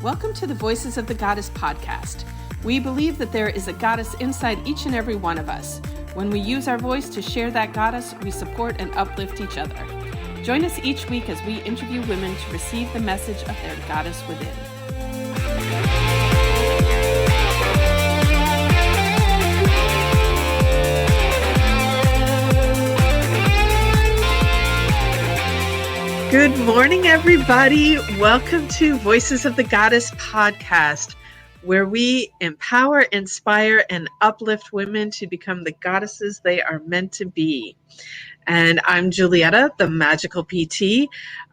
Welcome to the Voices of the Goddess podcast. We believe that there is a goddess inside each and every one of us. When we use our voice to share that goddess, we support and uplift each other. Join us each week as we interview women to receive the message of their goddess within. Good morning, everybody. Welcome to Voices of the Goddess podcast, where we empower, inspire, and uplift women to become the goddesses they are meant to be. And I'm Julietta, the magical PT.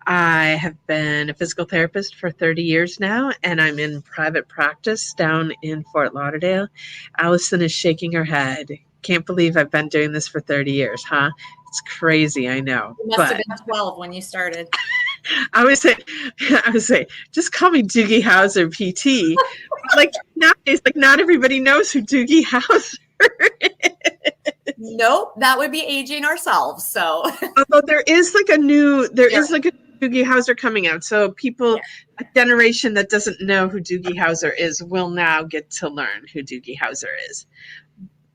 I have been a physical therapist for 30 years now, and I'm in private practice down in Fort Lauderdale. Allyson is shaking her head. Can't believe I've been doing this for 30 years, huh? It's crazy, I know. You must have been 12 when you started. I would say, just call me Doogie Howser PT. Like nowadays, not everybody knows who Doogie Howser is. Nope, that would be aging ourselves. So, although there is a Doogie Howser coming out, so people, a generation that doesn't know who Doogie Howser is, will now get to learn who Doogie Howser is.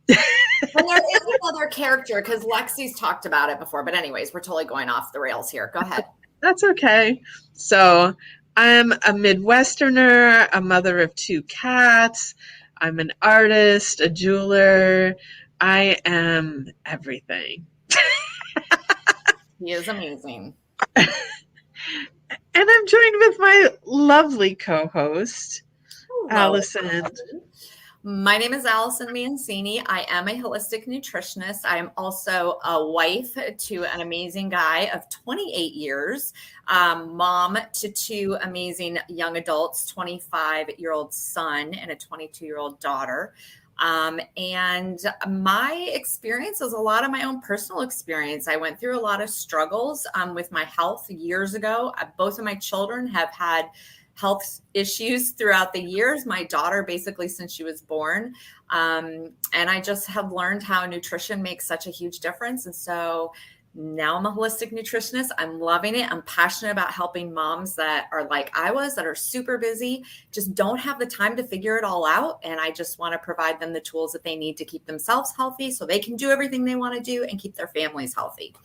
And there is another character because Lexi's talked about it before. But anyways, we're totally going off the rails here. Go ahead. That's okay. So I'm a Midwesterner, a mother of 2 cats. I'm an artist, a jeweler. I am everything. He is amazing. And I'm joined with my lovely co-host, Allyson. My name is Allyson Mancini. I am a holistic nutritionist. I am also a wife to an amazing guy of 28 years, mom to 2 amazing young adults, 25-year-old son and a 22-year-old daughter. And my experience is a lot of my own personal experience. I went through a lot of struggles with my health years ago. Both of my children have had health issues throughout the years. My daughter, basically since she was born. And I just have learned how nutrition makes such a huge difference. And so now I'm a holistic nutritionist. I'm loving it. I'm passionate about helping moms that are like I was, that are super busy, just don't have the time to figure it all out. And I just want to provide them the tools that they need to keep themselves healthy so they can do everything they want to do and keep their families healthy.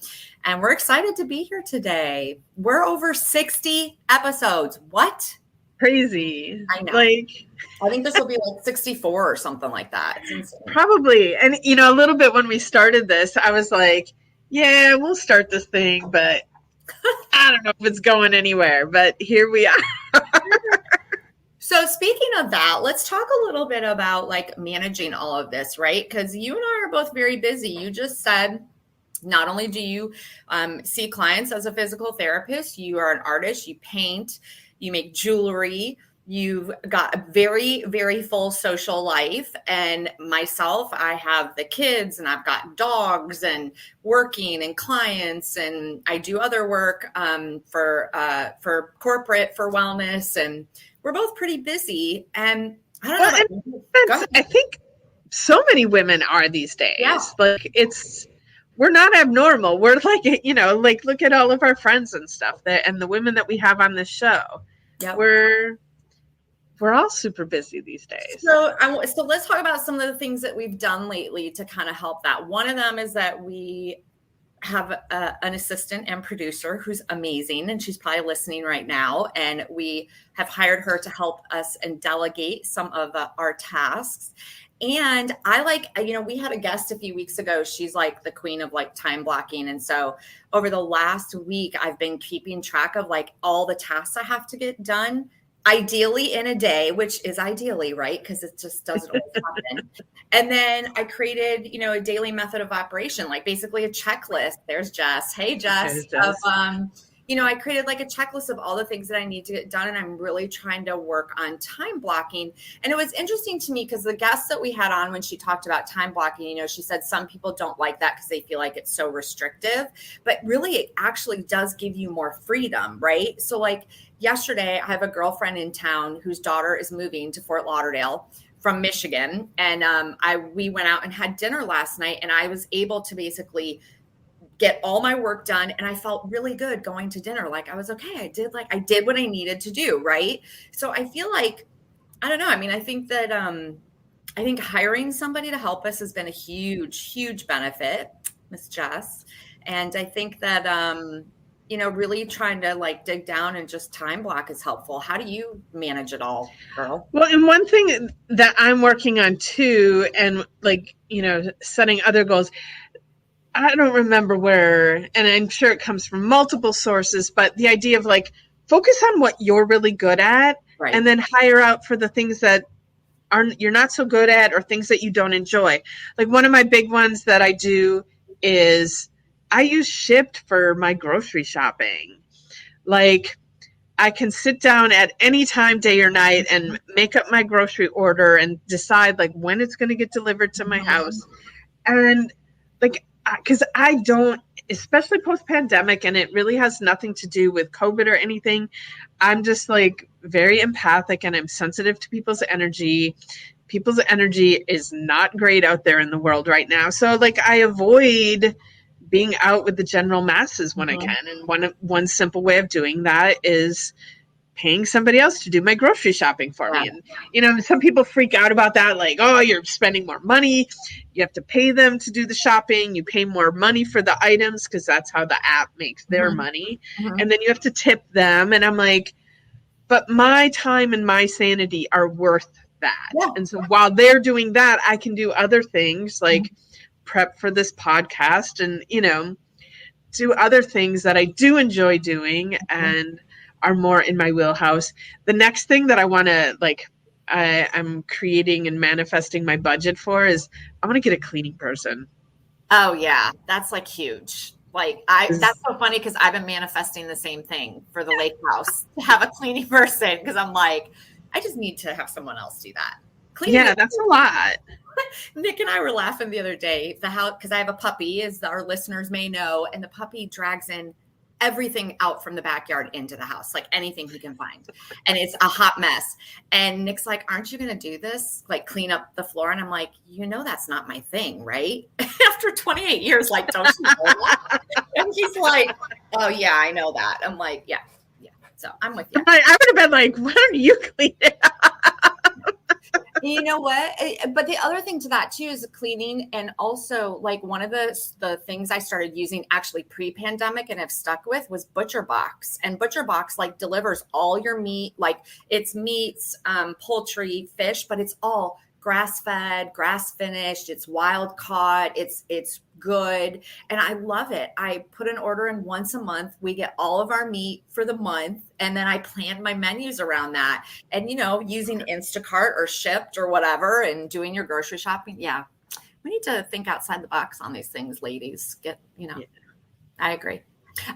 And we're excited to be here today. We're over 60 episodes. What? Crazy. I know. I think this will be 64 or something like that. It's insane. Probably. And, a little bit when we started this, I was like, yeah, we'll start this thing, but I don't know if it's going anywhere. But here we are. So speaking of that, let's talk a little bit about managing all of this, right? Because you and I are both very busy. You just said, not only do you see clients as a physical therapist, you are an artist, you paint, you make jewelry, you've got a very, very full social life. And myself, I have the kids and I've got dogs and working and clients, and I do other work for corporate, for wellness, and we're both pretty busy. And I don't know. I think so many women are these days. Yeah. We're not abnormal. We're look at all of our friends and stuff and the women that we have on this show. Yep. We're all super busy these days. So let's talk about some of the things that we've done lately to kind of help that. One of them is that we have an assistant and producer who's amazing, and she's probably listening right now. And we have hired her to help us and delegate some of our tasks. And we had a guest a few weeks ago. She's like the queen of time blocking. And so over the last week, I've been keeping track of all the tasks I have to get done, ideally in a day, which is ideally, right? Because it just doesn't always happen. And then I created, a daily method of operation, basically a checklist. There's Jess. Hey, Jess. Of, I created a checklist of all the things that I need to get done. And I'm really trying to work on time blocking. And it was interesting to me because the guest that we had on when she talked about time blocking, she said some people don't like that because they feel like it's so restrictive, but really it actually does give you more freedom, right? So yesterday I have a girlfriend in town whose daughter is moving to Fort Lauderdale from Michigan. And we went out and had dinner last night, and I was able to basically get all my work done. And I felt really good going to dinner. Like I was okay. I did what I needed to do. Right. So I feel like, I don't know. I mean, I think that, I think hiring somebody to help us has been a huge, huge benefit, Miss Jess. And I think that, really trying to like dig down and just time block is helpful. How do you manage it all, girl? Well, and one thing that I'm working on too, and like, setting other goals, I don't remember where, and I'm sure it comes from multiple sources, but the idea of like, focus on what you're really good at, Right. and then hire out for the things that you're not so good at, or things that you don't enjoy. Like one of my big ones that I do is I use Shipt for my grocery shopping. Like I can sit down at any time, day or night, and make up my grocery order and decide like when it's going to get delivered to my house. And like, because I don't, especially post-pandemic, and it really has nothing to do with COVID or anything. I'm just like very empathic, and I'm sensitive to people's energy. People's energy is not great out there in the world right now. So like I avoid being out with the general masses when I can. And one simple way of doing that is paying somebody else to do my grocery shopping for me. And, some people freak out about that. Like, oh, you're spending more money. You have to pay them to do the shopping. You pay more money for the items because that's how the app makes their money. And then you have to tip them. And I'm like, but my time and my sanity are worth that. Yeah. And so while they're doing that, I can do other things like prep for this podcast and, do other things that I do enjoy doing and are more in my wheelhouse. The next thing that I want to I'm creating and manifesting my budget for is I want to get a cleaning person. Oh yeah. That's like huge. Like that's so funny because I've been manifesting the same thing for the lake house to have a cleaning person because I'm like, I just need to have someone else do that. Cleaning that's a lot. Nick and I were laughing the other day, the house, because I have a puppy, as our listeners may know, and the puppy drags in everything out from the backyard into the house, like anything he can find. And it's a hot mess. And Nick's like, aren't you going to do this? Like clean up the floor? And I'm like, that's not my thing, right? After 28 years, like, don't you know that? And he's like, oh yeah, I know that. I'm like, yeah. So I'm with you. I would have been like, why don't you clean it up? You know what? But the other thing to that too is cleaning. And also like one of the things I started using actually pre-pandemic and have stuck with was ButcherBox. And ButcherBox like delivers all your meat, like it's meats, poultry, fish, but it's all grass-fed, grass-finished, it's wild caught, it's good. And I love it. I put an order in once a month. We get all of our meat for the month. And then I plan my menus around that. And, using Instacart or Shipt or whatever and doing your grocery shopping. Yeah. We need to think outside the box on these things, ladies. I agree.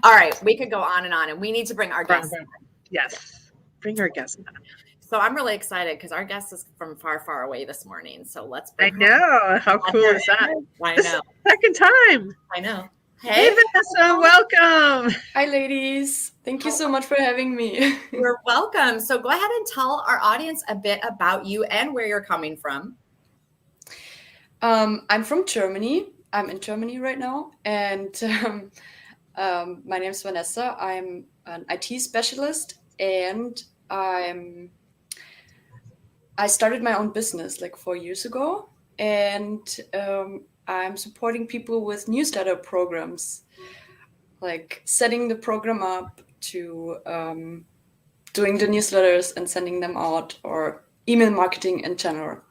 All right. We could go on, and we need to bring our guests in. Yes. Bring our guests in. So I'm really excited because our guest is from far, far away this morning. So let's bring her. Know. How cool is that? I know. This is the second time. I know. Hey, Vanessa, welcome. Hi, ladies. Thank you so much for having me. You're welcome. So go ahead and tell our audience a bit about you and where you're coming from. I'm from Germany. I'm in Germany right now. And my name is Vanessa. I'm an IT specialist, and I started my own business like 4 years ago. And I'm supporting people with newsletter programs, like setting the program up to doing the newsletters and sending them out, or email marketing in general.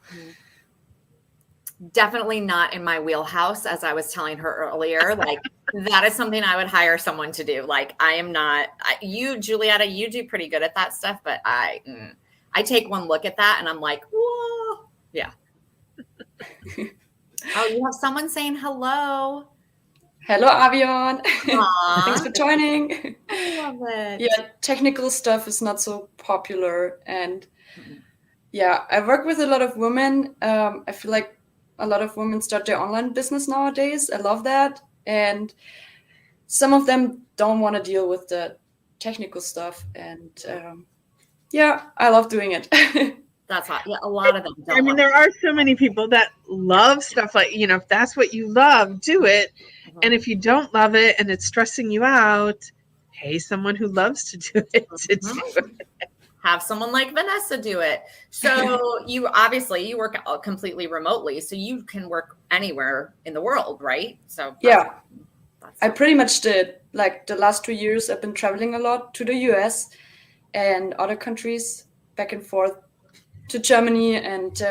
Definitely not in my wheelhouse, as I was telling her earlier. Like that is something I would hire someone to do. Like I am not, you, Julietta, you do pretty good at that stuff, but I take one look at that and I'm like, whoa, yeah. Oh, you have someone saying hello. Hello, Avion. Thanks for joining. I love it. Yeah, technical stuff is not so popular. And I work with a lot of women. I feel like a lot of women start their online business nowadays. I love that. And some of them don't want to deal with the technical stuff. And I love doing it. That's hot. Yeah, a lot of them don't. There are so many people that love stuff like, if that's what you love, do it. And if you don't love it and it's stressing you out, pay someone who loves to do it to do it. Have someone like Vanessa do it. So you work out completely remotely, so you can work anywhere in the world, right? So yeah, I pretty much did. Like the last 2 years, I've been traveling a lot to the US and other countries, back and forth to Germany. And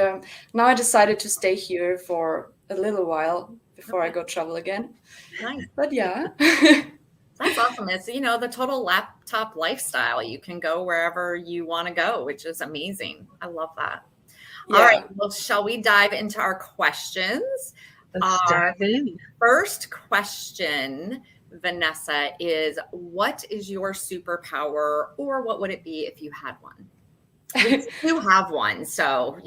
now I decided to stay here for a little while before I go travel again. Nice. But yeah. That's awesome. It's, the total laptop lifestyle. You can go wherever you want to go, which is amazing. I love that. Yeah. All right. Well, shall we dive into our questions? Let's dive in. First question, Vanessa, is what is your superpower, or what would it be if you had one? You have one, so,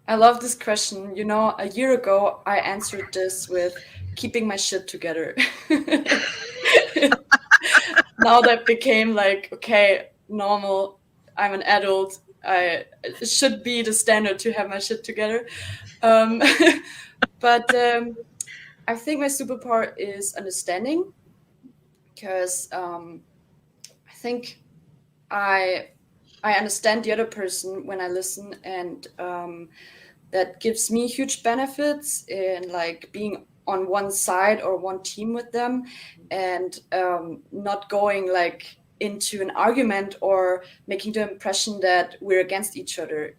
I love this question. A year ago, I answered this with keeping my shit together. Now that became like, okay, normal. I'm an adult. It should be the standard to have my shit together. But I think my superpower is understanding, because I think I understand the other person when I listen, and that gives me huge benefits in like being on one side or one team with them, and not going like into an argument or making the impression that we're against each other,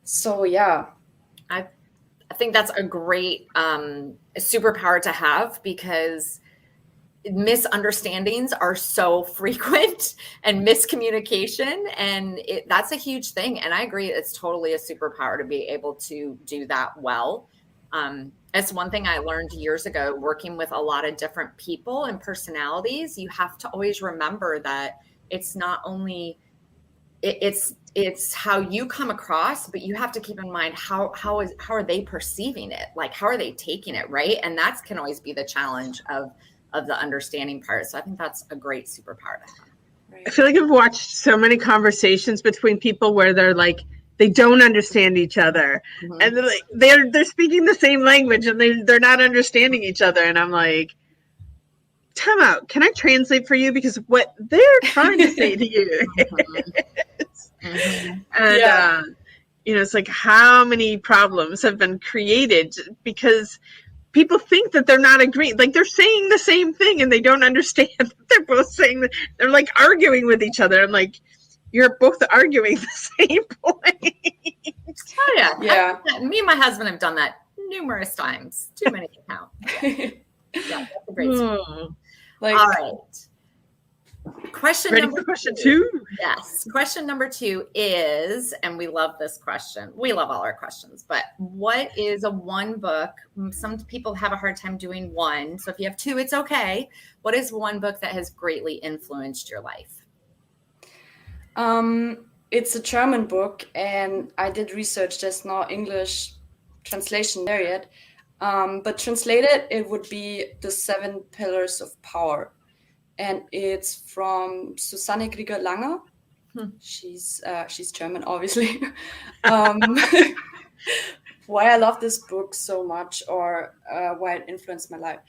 So yeah, I think that's a great superpower to have, because misunderstandings are so frequent, and miscommunication, and that's a huge thing. And I agree, it's totally a superpower to be able to do that well. It's one thing I learned years ago working with a lot of different people and personalities. You have to always remember that it's not only it's how you come across, but you have to keep in mind how are they perceiving it? Like, how are they taking it, right? And that can always be the challenge of the understanding part. So I think that's a great superpower to have. Right. I feel like I've watched so many conversations between people where they're like, they don't understand each other, and they're like, they're speaking the same language, and they're not understanding each other. And I'm like, time out. Can I translate for you? Because what they're trying to say to you. And it's like, how many problems have been created because people think that they're not agreeing. Like, they're saying the same thing and they don't understand that they're both saying that. They're like arguing with each other. I'm like, you're both arguing the same point. Oh yeah. Me and my husband have done that numerous times. Too many to count. Yeah, that's a great story. All right. Question two? Yes. Question number 2 is, and we love this question. We love all our questions, but what is one book? Some people have a hard time doing one. So if you have 2, it's okay. What is one book that has greatly influenced your life? It's a German book, and I did research. There's no English translation there yet. But translated, it would be The 7 Pillars of Power. And it's from Suzanne Grieger-Langer. She's German, obviously. Why I love this book so much, or why it influenced my life.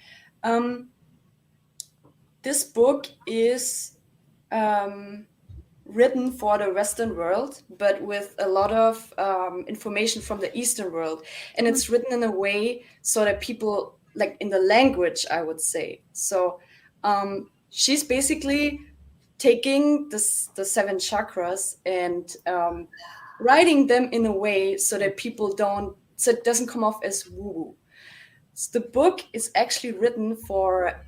This book is written for the Western world, but with a lot of information from the Eastern world. And it's written in a way so that people, like in the language, I would say. So she's basically taking the 7 chakras and writing them in a way so that so it doesn't come off as woo-woo. So the book is actually written for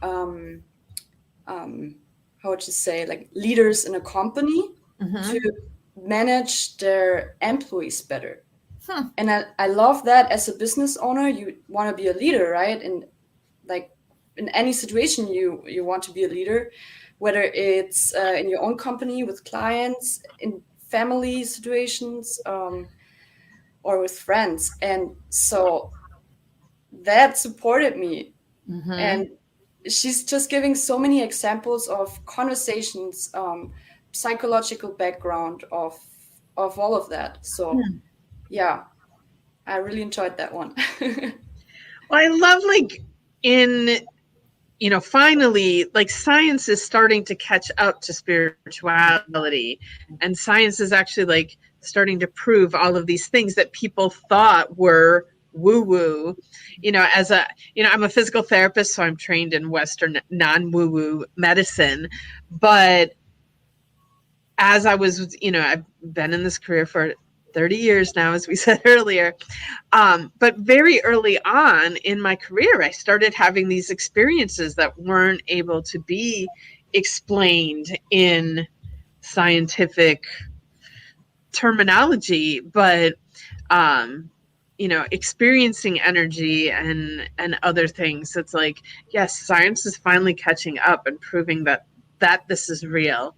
how would you say, like leaders in a company to manage their employees better. And I love that. As a business owner, you want to be a leader, right? And like in any situation, you want to be a leader, whether it's in your own company with clients, in family situations, or with friends. And so that supported me. And she's just giving so many examples of conversations, psychological background of all of that. So yeah, I really enjoyed that one. Well, I love finally, like science is starting to catch up to spirituality, and science is actually like starting to prove all of these things that people thought were woo-woo. I'm a physical therapist, so I'm trained in Western non-woo-woo medicine. But as I was, I've been in this career for 30 years now, as we said earlier. But very early on in my career, I started having these experiences that weren't able to be explained in scientific terminology, but experiencing energy and other things. It's like, yes, science is finally catching up and proving that this is real.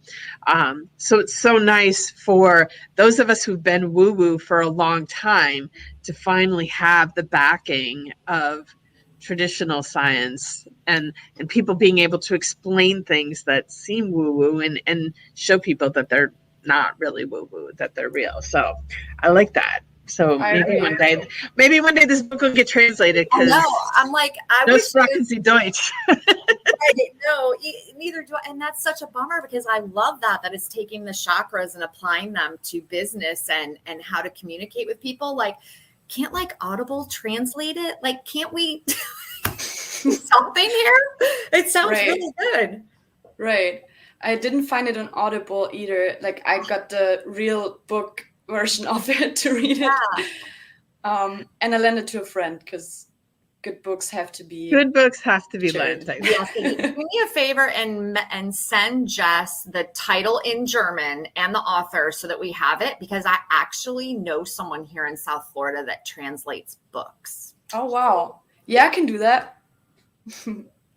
So it's so nice for those of us who've been woo-woo for a long time to finally have the backing of traditional science and people being able to explain things that seem woo-woo and show people that they're not really woo-woo, that they're real. So I like that. So maybe one day this book will get translated. I know. I'm like, I no wish sprechen Sie Deutsch. No, neither do I. And that's such a bummer because I love that it's taking the chakras and applying them to business and how to communicate with people. Like, can't like Audible translate it? Like, can't we do something here? It sounds really good. Right. I didn't find it on Audible either. Like, I got the real book version of it to read it. And I lent it to a friend because good books have to be lent. Yes, do me a favor and send Jess the title in German and the author so that we have it, because I actually know someone here in South Florida that translates books. Oh wow. Yeah, I can do that.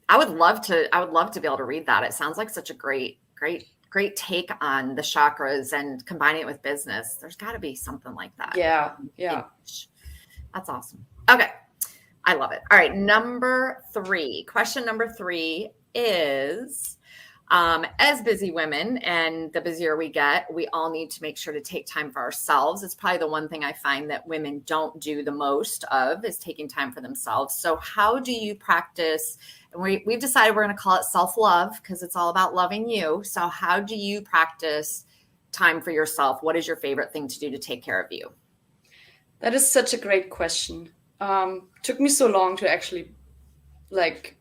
I would love to be able to read that. It sounds like such a great take on the chakras and combining it with business. There's got to be something like that. Yeah. That's awesome. Okay. I love it. All right. Question number 3 is, as busy women, and the busier we get, we all need to make sure to take time for ourselves. It's probably the one thing I find that women don't do the most of is taking time for themselves. So how do you practice? And we've decided we're going to call it self-love because it's all about loving you. So how do you practice time for yourself? What is your favorite thing to do to take care of you? That is such a great question. Took me so long to actually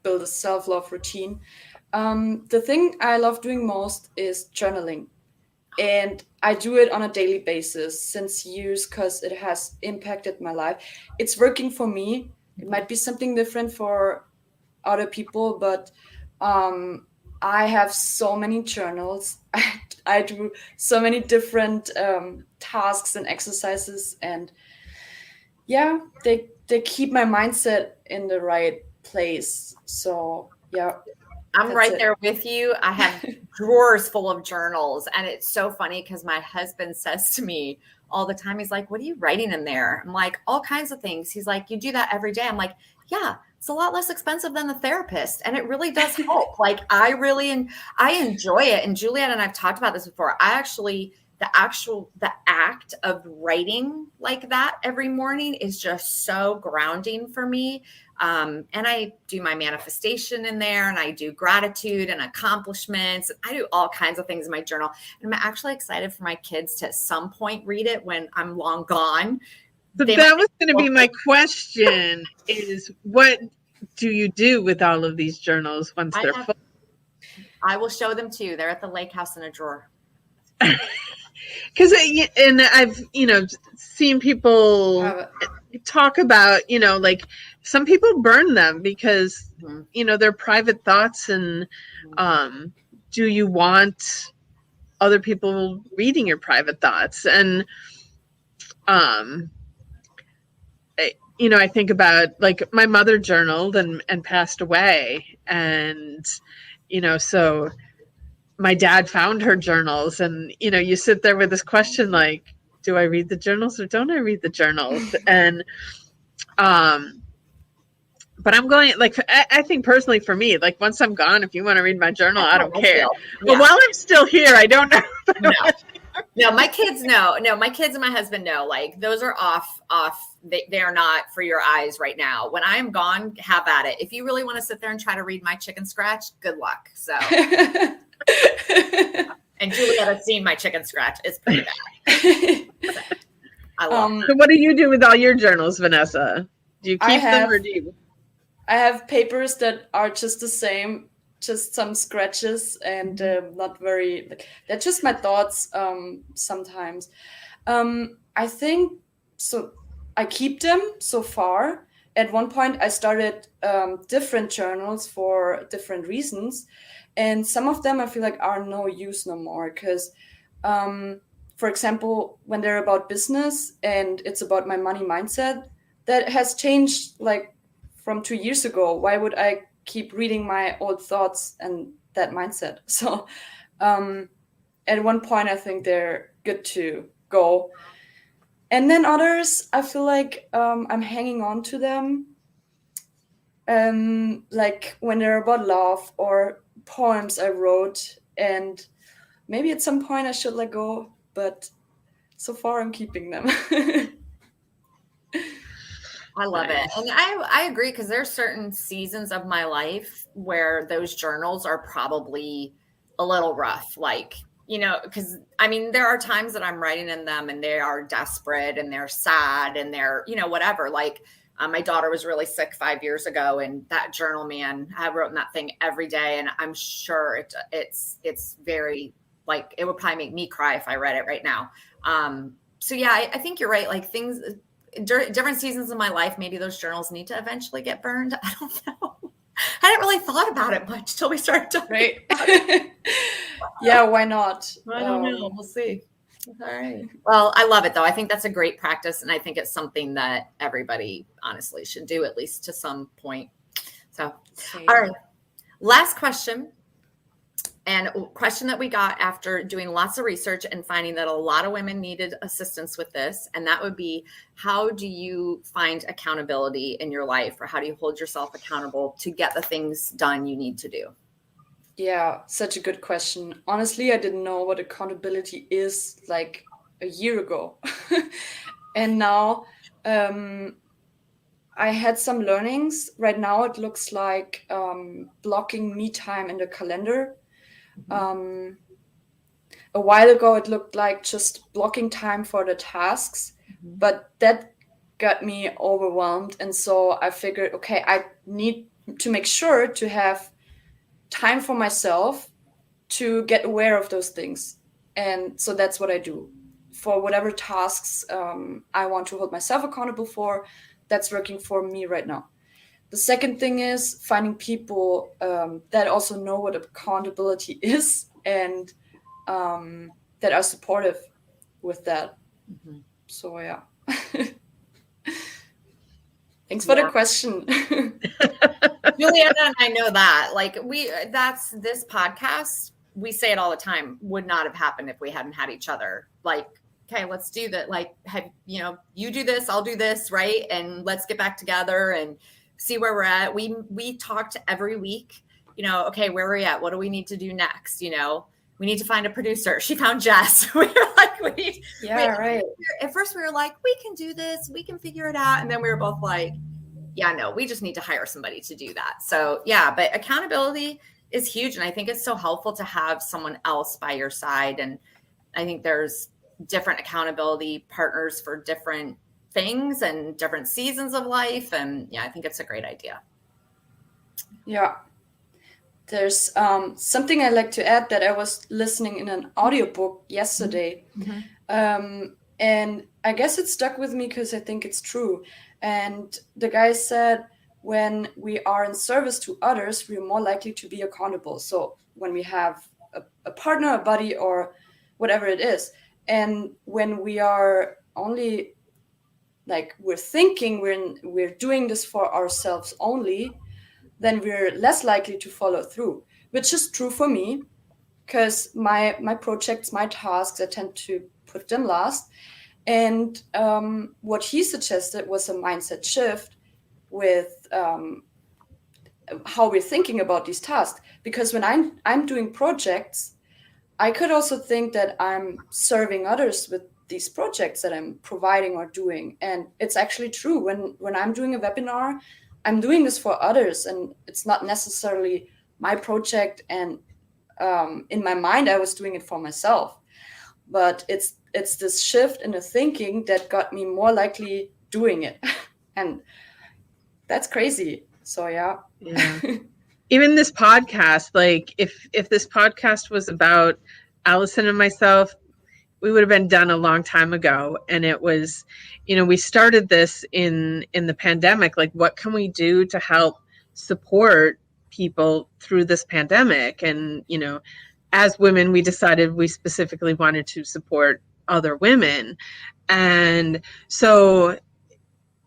build a self-love routine. The thing I love doing most is journaling. And I do it on a daily basis since years because it has impacted my life. It's working for me. It might be something different for other people, but I have so many journals. I do so many different tasks and exercises, and they keep my mindset in the right place. So I'm right there with you. I have drawers full of journals, and it's so funny because my husband says to me all the time, he's like, "What are you writing in there?" I'm like, "All kinds of things." He's like, "You do that every day?" I'm like, "Yeah, it's a lot less expensive than the therapist, and it really does help." Like, I enjoy it. And Julietta and I've talked about this before. The act of writing like that every morning is just so grounding for me. And I do my manifestation in there, and I do gratitude and accomplishments. I do all kinds of things in my journal. And I'm actually excited for my kids to at some point read it when I'm long gone. But that was going to be my question is, what do you do with all of these journals once they're full? I will show them to you. They're at the lake house in a drawer. Because I've seen people talk about like some people burn them because they're private thoughts, and do you want other people reading your private thoughts? And I think about like my mother journaled and passed away, and so my dad found her journals, and you sit there with this question like, do I read the journals or don't I read the journals? And but I'm going, like, I think personally for me, like, once I'm gone, if you want to read my journal, I don't care. But while I'm still here, I don't know. No, my kids know. No, my kids and my husband know. Like those are off. They are not for your eyes right now. When I am gone, have at it. If you really want to sit there and try to read my chicken scratch, good luck. So, and Julietta's seen my chicken scratch. It's pretty bad. I love it. So what do you do with all your journals, Vanessa? Do you keep them or do you? I have papers that are just the same, just some scratches and not very, they're just my thoughts sometimes. I think, so I keep them so far. At one point I started different journals for different reasons. And some of them I feel like are no use no more because, for example, when they're about business and it's about my money mindset, that has changed like from 2 years ago. Why would I keep reading my old thoughts and that mindset? So at one point, I think they're good to go. And then others, I feel like I'm hanging on to them. Like when they're about love or poems I wrote. And maybe at some point I should let go. But so far, I'm keeping them. I love it. And I agree because there's certain seasons of my life where those journals are probably a little rough. Like, you know, because I mean, there are times that I'm writing in them and they are desperate and they're sad and they're, you know, whatever. Like my daughter was really sick 5 years ago and that journal, man, I wrote in that thing every day. And I'm sure it's very like, it would probably make me cry if I read it right now. So yeah, I think you're right. Like things, different seasons of my life, maybe those journals need to eventually get burned. I don't know. I hadn't really thought about it much till we started talking. Right. Yeah, why not? I don't know. We'll see. All right. Well, I love it though. I think that's a great practice. And I think it's something that everybody honestly should do at least to some point. So, all right. Last question. And a question that we got after doing lots of research and finding that a lot of women needed assistance with this. And that would be, how do you find accountability in your life, or how do you hold yourself accountable to get the things done you need to do? Yeah, such a good question. Honestly, I didn't know what accountability is like a year ago. And now I had some learnings. Right now, it looks like blocking me time in the calendar. A while ago, it looked like just blocking time for the tasks, but that got me overwhelmed. And so I figured, okay, I need to make sure to have time for myself to get aware of those things. And so that's what I do for whatever tasks I want to hold myself accountable for. That's working for me right now. The second thing is finding people that also know what accountability is and that are supportive with that. So, yeah. Thanks for the question. Julietta and I know that. Like this podcast, we say it all the time, would not have happened if we hadn't had each other. Like, okay, let's do that. Like, you do this, I'll do this, right? And let's get back together and see where we're at. We talked every week, okay, where are we at? What do we need to do next? We need to find a producer. She found Jess. We were like, right. At first we were like, we can do this. We can figure it out. And then we were both like, yeah, no, we just need to hire somebody to do that. So yeah, but accountability is huge. And I think it's so helpful to have someone else by your side. And I think there's different accountability partners for different things and different seasons of life. And yeah, I think it's a great idea. Yeah. There's something I'd like to add that I was listening in an audiobook yesterday. And I guess it stuck with me because I think it's true. And the guy said, when we are in service to others, we're more likely to be accountable. So when we have a partner, a buddy, or whatever it is, and when we are only like we're thinking we're doing this for ourselves only, then we're less likely to follow through, which is true for me because my projects, my tasks, I tend to put them last. And what he suggested was a mindset shift with how we're thinking about these tasks. Because when I'm doing projects, I could also think that I'm serving others with these projects that I'm providing or doing. And it's actually true. When I'm doing a webinar, I'm doing this for others, and it's not necessarily my project. And in my mind, I was doing it for myself. But it's this shift in the thinking that got me more likely doing it. And that's crazy. So yeah. Even this podcast, like if this podcast was about Allyson and myself, we would have been done a long time ago. And it was, we started this in the pandemic. Like, what can we do to help support people through this pandemic? And, as women, we decided we specifically wanted to support other women. And so,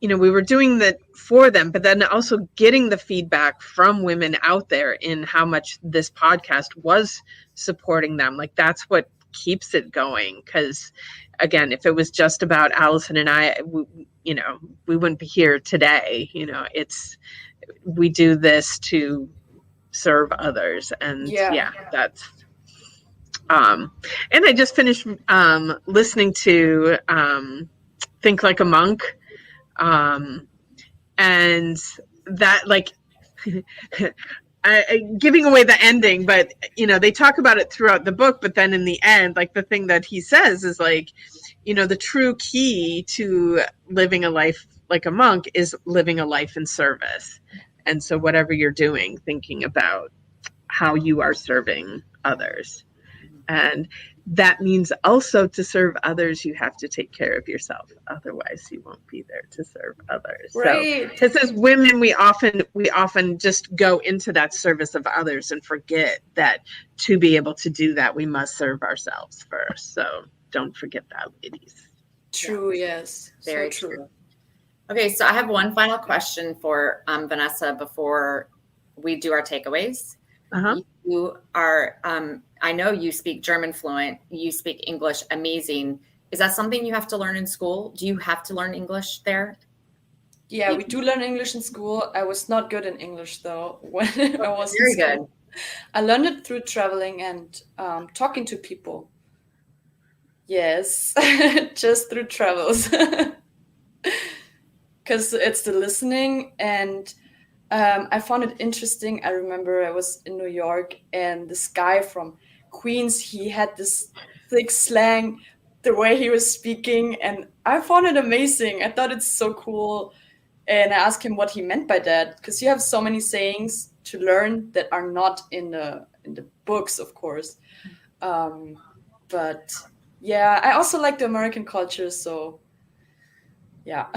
we were doing that for them, but then also getting the feedback from women out there in how much this podcast was supporting them. Like, that's what keeps it going. Because again, if it was just about Allyson and I, we wouldn't be here today. We do this to serve others. And that's, and I just finished listening to Think Like a Monk. And that, like, giving away the ending, but they talk about it throughout the book, but then in the end, like, the thing that he says is like, the true key to living a life like a monk is living a life in service. And so whatever you're doing, thinking about how you are serving others. And that means also to serve others, you have to take care of yourself. Otherwise, you won't be there to serve others. Right. So, because as women, we often just go into that service of others and forget that to be able to do that, we must serve ourselves first. So don't forget that, ladies. True. Yes. Very so true. Okay. So I have one final question for Vanessa before we do our takeaways. You are, I know you speak German fluent, you speak English amazing. Is that something you have to learn in school? Do you have to learn English there? Yeah, we do learn English in school. I was not good in English though when I was very in school. Good. I learned it through traveling and talking to people. Yes, just through travels. Because it's the listening, and I found it interesting. I remember I was in New York, and this guy from Queens, he had this thick slang, the way he was speaking, and I found it amazing. I thought it's so cool. And I asked him what he meant by that, because you have so many sayings to learn that are not in the books, of course. But yeah, I also like the American culture, so yeah.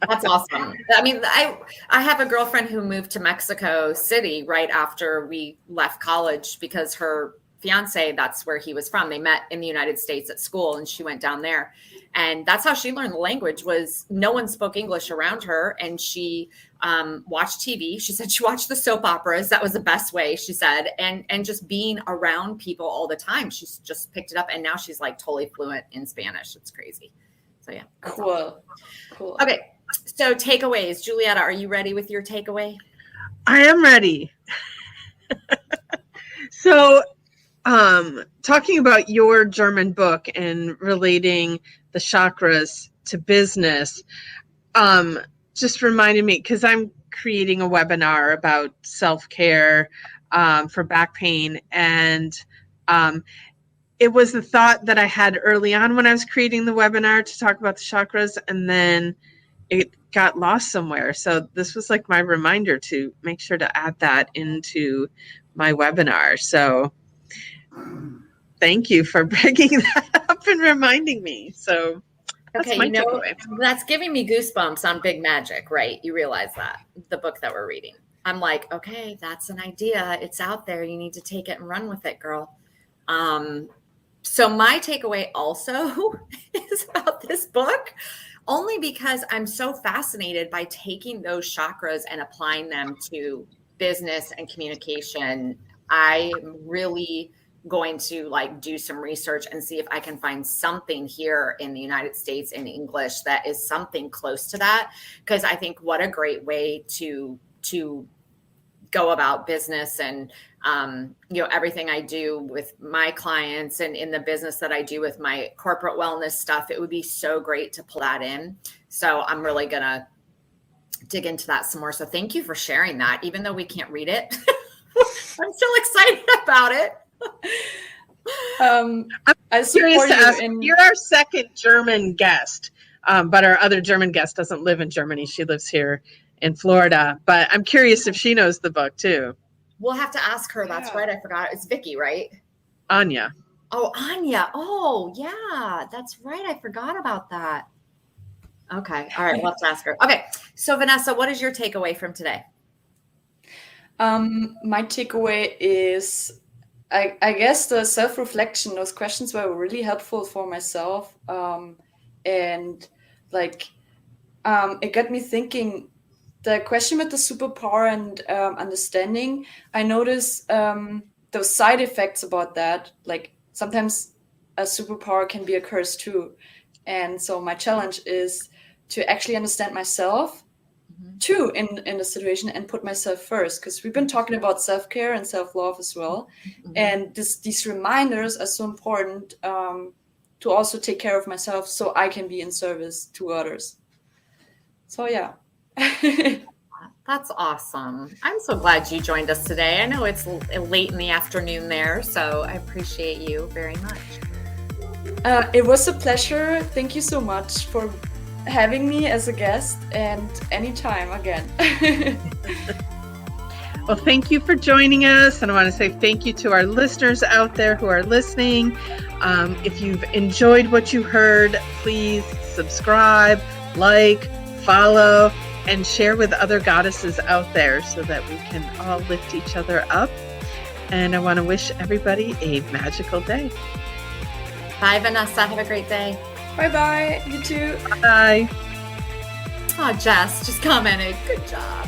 That's awesome. I mean, I have a girlfriend who moved to Mexico City right after we left college because her fiance, that's where he was from. They met in the United States at school, and she went down there. And that's how she learned the language. Was no one spoke English around her, and she watched TV. She said she watched the soap operas. That was the best way, she said. And just being around people all the time, she's just picked it up. And now she's like totally fluent in Spanish. It's crazy. So yeah. Cool. Awesome. Cool. Okay. So takeaways. Julietta, are you ready with your takeaway? I am ready. So talking about your German book and relating the chakras to business, just reminded me, because I'm creating a webinar about self-care for back pain. And it was the thought that I had early on when I was creating the webinar to talk about the chakras, and then it got lost somewhere. So this was like my reminder to make sure to add that into my webinar. So thank you for bringing that up and reminding me. So that's okay, my takeaway. That's giving me goosebumps on Big Magic, right? You realize that, the book that we're reading. I'm like, okay, that's an idea. It's out there. You need to take it and run with it, girl. So my takeaway also is about this book, only because I'm so fascinated by taking those chakras and applying them to business and communication. I'm really going to do some research and see if I can find something here in the United States in English that is something close to that. Because I think what a great way to go about business and, everything I do with my clients and in the business that I do with my corporate wellness stuff, it would be so great to pull that in. So I'm really going to dig into that some more. So thank you for sharing that, even though we can't read it. I'm still excited about it. I'm curious to ask, you're our second German guest, but our other German guest doesn't live in Germany. She lives here in Florida, but I'm curious if she knows the book too. We'll have to ask her. That's right. I forgot. It's Vicky, right? Anya. Oh, Anya. Oh, yeah. That's right. I forgot about that. Okay. All right. We'll have to ask her. Okay. So Vanessa, what is your takeaway from today? My takeaway is, I guess the self-reflection, those questions were really helpful for myself. And like, it got me thinking, the question with the superpower and understanding, I notice those side effects about that. Like sometimes a superpower can be a curse too. And so my challenge is to actually understand myself too in the situation and put myself first, because we've been talking about self-care and self-love as well. And these reminders are so important to also take care of myself so I can be in service to others. So yeah. That's awesome. I'm so glad you joined us today. I know it's late in the afternoon there, so I appreciate you very much. It was a pleasure. Thank you so much for having me as a guest, and anytime again. Well, thank you for joining us. And I want to say thank you to our listeners out there who are listening. If you've enjoyed what you heard, please subscribe, like, follow, and share with other goddesses out there so that we can all lift each other up. And I want to wish everybody a magical day. Bye, Vanessa. Have a great day. Bye-bye. You too. Bye. Oh, Jess just commented. Good job.